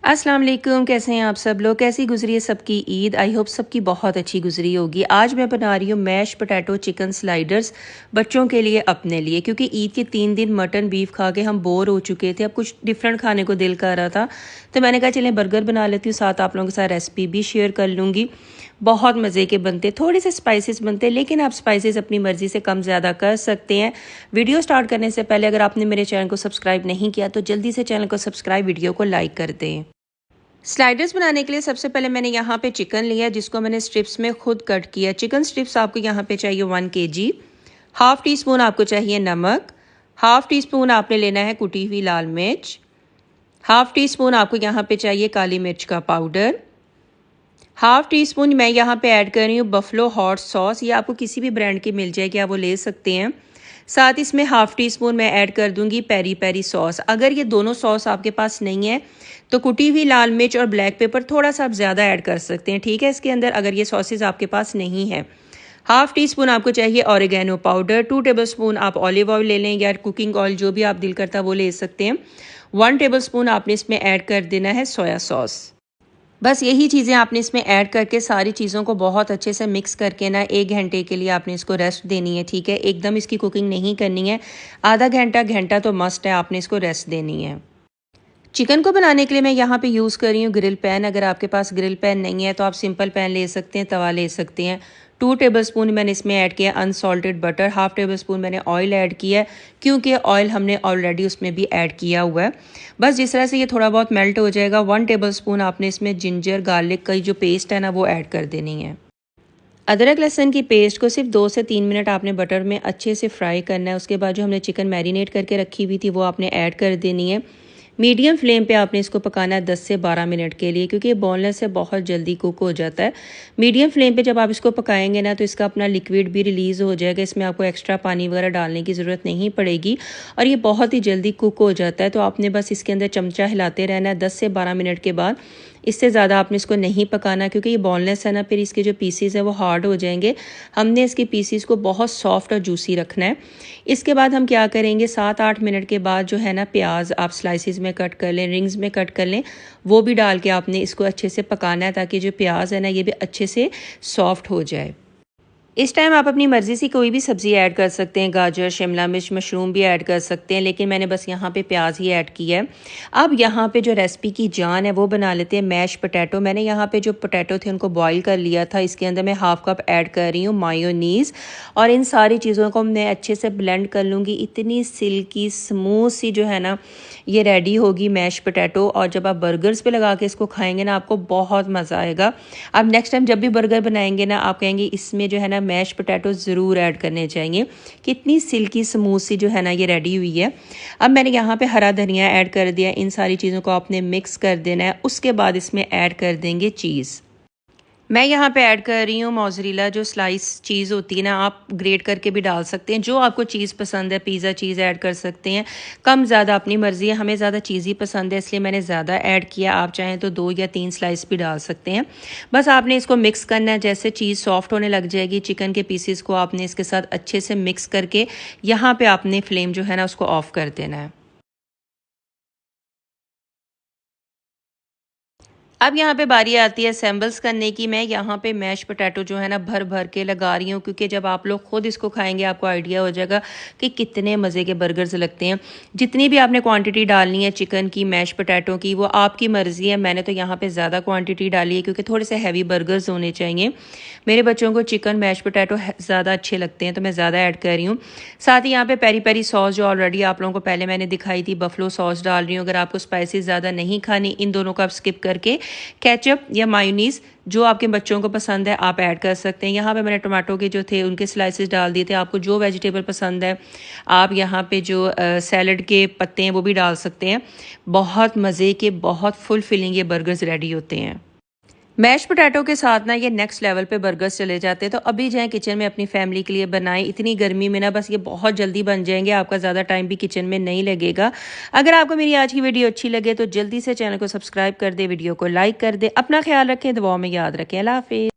अस्सलाम वालेकुम, कैसे हैं आप सब लोग। कैसी गुजरी है सबकी ईद। आई होप सबकी बहुत अच्छी गुजरी होगी। आज मैं बना रही हूँ मैश पोटैटो चिकन स्लाइडर्स बच्चों के लिए, अपने लिए, क्योंकि ईद के 3 दिन मटन बीफ खा के हम बोर हो चुके थे। अब कुछ डिफरेंट खाने को दिल कर रहा था, तो मैंने कहा चलें बर्गर बना लेती हूँ, साथ आप लोगों के साथ रेसिपी भी शेयर कर लूँगी। बहुत मज़े के बनते, थोड़े से स्पाइसेस बनते, लेकिन आप स्पाइसेस अपनी मर्ज़ी से कम ज़्यादा कर सकते हैं। वीडियो स्टार्ट करने से पहले अगर आपने मेरे चैनल को सब्सक्राइब नहीं किया तो जल्दी से चैनल को सब्सक्राइब, वीडियो को लाइक कर दें। स्लाइडर्स बनाने के लिए सबसे पहले मैंने यहाँ पे चिकन लिया, जिसको मैंने स्ट्रिप्स में खुद कट किया। चिकन स्ट्रिप्स आपको यहाँ पे चाहिए 1 kg। हाफ़ टी स्पून आपको चाहिए नमक, हाफ़ टी स्पून आपने लेना है कुटी हुई लाल मिर्च, हाफ़ टी स्पून आपको यहाँ पे चाहिए काली मिर्च का पाउडर, हाफ़ टी स्पून मैं यहाँ पे ऐड कर रही हूँ बफलो हॉट सॉस। ये आपको किसी भी ब्रांड की मिल जाएगी, आप वो ले सकते हैं। साथ इसमें हाफ़ टी स्पून मैं ऐड कर दूंगी पेरी पेरी सॉस। अगर ये दोनों सॉस आपके पास नहीं है तो कुटी हुई लाल मिर्च और ब्लैक पेपर थोड़ा सा आप ज़्यादा ऐड कर सकते हैं, ठीक है, इसके अंदर, अगर ये सॉसेज आपके पास नहीं है। हाफ़ टी स्पून आपको चाहिए ऑरिगेनो पाउडर, 2 टेबल स्पून आप ऑलिव ऑयल ले लें या कुकिंग ऑयल, जो भी आप दिल करता है वो ले सकते हैं। 1 टेबल स्पून आपने इसमें ऐड कर देना है सोया सॉस। बस यही चीज़ें आपने इसमें ऐड करके सारी चीज़ों को बहुत अच्छे से मिक्स करके ना 1 घंटे के लिए आपने इसको रेस्ट देनी है, ठीक है। एकदम इसकी कुकिंग नहीं करनी है, आधा घंटा घंटा तो मस्ट है, आपने इसको रेस्ट देनी है। चिकन को बनाने के लिए मैं यहाँ पे यूज़ कर रही हूँ ग्रिल पैन। अगर आपके पास ग्रिल पैन नहीं है तो आप सिंपल पैन ले सकते हैं, तवा ले सकते हैं। 2 टेबल स्पून मैंने इसमें ऐड किया unsalted butter, half table spoon मैंने ऑयल ऐड किया है, क्योंकि ऑयल हमने ऑलरेडी उसमें भी ऐड किया हुआ है। बस जिस तरह से ये थोड़ा बहुत मेल्ट हो जाएगा, 1 टेबल स्पून आपने इसमें जिंजर गार्लिक का जो पेस्ट है ना वो ऐड कर देनी है। अदरक लहसुन की पेस्ट को सिर्फ 2 से 3 मिनट आपने बटर में अच्छे से फ्राई करना है। उसके बाद जो हमने चिकन मैरिनेट करके रखी हुई थी वो आपने ऐड कर देनी है। मीडियम फ्लेम पे आपने इसको पकाना है 10 से 12 मिनट के लिए, क्योंकि ये बोनलेस से बहुत जल्दी कुक हो जाता है। मीडियम फ्लेम पे जब आप इसको पकाएंगे ना तो इसका अपना लिक्विड भी रिलीज़ हो जाएगा, इसमें आपको एक्स्ट्रा पानी वगैरह डालने की ज़रूरत नहीं पड़ेगी और ये बहुत ही जल्दी कुक हो जाता है। तो आपने बस इसके अंदर चमचा हिलाते रहना है 10 से 12 मिनट के बाद। इससे ज़्यादा आपने इसको नहीं पकाना, क्योंकि ये बोनलेस है ना, फिर इसके जो पीसीज है वो हार्ड हो जाएंगे। हमने इसके पीसीज को बहुत सॉफ्ट और जूसी रखना है। इसके बाद हम क्या करेंगे, 7-8 मिनट के बाद जो है ना प्याज आप स्लाइसिस में कट कर लें, रिंग्स में कट कर लें, वो भी डाल के आपने इसको अच्छे से पकाना है, ताकि जो प्याज है ना ये भी अच्छे से सॉफ्ट हो जाए। इस टाइम आप अपनी मर्ज़ी से कोई भी सब्ज़ी ऐड कर सकते हैं, गाजर, शिमला मिर्च, मशरूम भी ऐड कर सकते हैं, लेकिन मैंने बस यहाँ पे प्याज ही ऐड किया है। अब यहाँ पे जो रेसिपी की जान है वो बना लेते हैं मैश पोटैटो। मैंने यहाँ पे जो पोटैटो थे उनको बॉईल कर लिया था। इसके अंदर मैं 1/2 कप ऐड कर रही हूँ मायोनीज़, और इन सारी चीज़ों को मैं अच्छे से ब्लेंड कर लूँगी। इतनी सिल्की स्मूथ सी जो है ना ये रेडी होगी मैश पोटैटो, और जब आप बर्गर्स पे लगा के इसको खाएंगे ना आपको बहुत मज़ा आएगा। अब नेक्स्ट टाइम जब भी बर्गर बनाएंगे ना आप कहेंगे इसमें जो है ना मैश पोटैटो ज़रूर ऐड करने चाहिए। कितनी सिल्की स्मूथ सी जो है ना ये रेडी हुई है। अब मैंने यहाँ पे हरा धनिया ऐड कर दिया। इन सारी चीज़ों को आपने मिक्स कर देना है। उसके बाद इसमें ऐड कर देंगे चीज़। मैं यहाँ पे ऐड कर रही हूँ मोज़रेला, जो स्लाइस चीज़ होती है ना, आप ग्रेट करके भी डाल सकते हैं, जो आपको चीज़ पसंद है। पिज़्ज़ा चीज़ ऐड कर सकते हैं, कम ज़्यादा अपनी मर्ज़ी है। हमें ज़्यादा चीज़ ही पसंद है इसलिए मैंने ज़्यादा ऐड किया। आप चाहें तो 2 या 3 स्लाइस भी डाल सकते हैं। बस आपने इसको मिक्स करना है। जैसे चीज़ सॉफ्ट होने लग जाएगी, चिकन के पीसेस को आपने इसके साथ अच्छे से मिक्स करके यहाँ पर आपने फ्लेम जो है ना उसको ऑफ़ कर देना है। अब यहाँ पे बारी आती है सैम्बल्स करने की। मैं यहाँ पे मैश पोटैटो जो है ना भर भर के लगा रही हूँ, क्योंकि जब आप लोग खुद इसको खाएंगे आपको आइडिया हो जाएगा कि कितने मज़े के बर्गर्स लगते हैं। जितनी भी आपने क्वांटिटी डालनी है चिकन की, मैश पोटैटो की, वो आपकी मर्ज़ी है। मैंने तो यहाँ पे ज़्यादा क्वांटिटी डाली है, क्योंकि थोड़े से हैवी बर्गर्स होने चाहिए। मेरे बच्चों को चिकन मैश पोटैटो ज़्यादा अच्छे लगते हैं, तो मैं ज़्यादा ऐड कर रही हूँ। साथ ही यहाँ पे पेरी पेरी सॉस, जो ऑलरेडी आप लोगों को पहले मैंने दिखाई थी, बफलो सॉस डाल रही हूँ। अगर आपको स्पाइसी ज़्यादा नहीं खानी, इन दोनों को आप स्किप करके केचप या मायोनीज़, जो आपके बच्चों को पसंद है, आप ऐड कर सकते हैं। यहाँ पे मैंने टमाटो के जो थे उनके स्लाइसेस डाल दिए थे। आपको जो वेजिटेबल पसंद है, आप यहाँ पे जो सैलड के पत्ते हैं वो भी डाल सकते हैं। बहुत मज़े के, बहुत फुल फिलिंग ये बर्गर्स रेडी होते हैं। मैश पोटैटो के साथ ना ये नेक्स्ट लेवल पे बर्गर्स चले जाते हैं। तो अभी जाएं किचन में, अपनी फैमिली के लिए बनाएं। इतनी गर्मी में ना बस ये बहुत जल्दी बन जाएंगे, आपका ज़्यादा टाइम भी किचन में नहीं लगेगा। अगर आपको मेरी आज की वीडियो अच्छी लगे तो जल्दी से चैनल को सब्सक्राइब कर दे, वीडियो को लाइक कर दे। अपना ख्याल रखें, दुआओं में याद रखें। अल्लाह हाफिज़।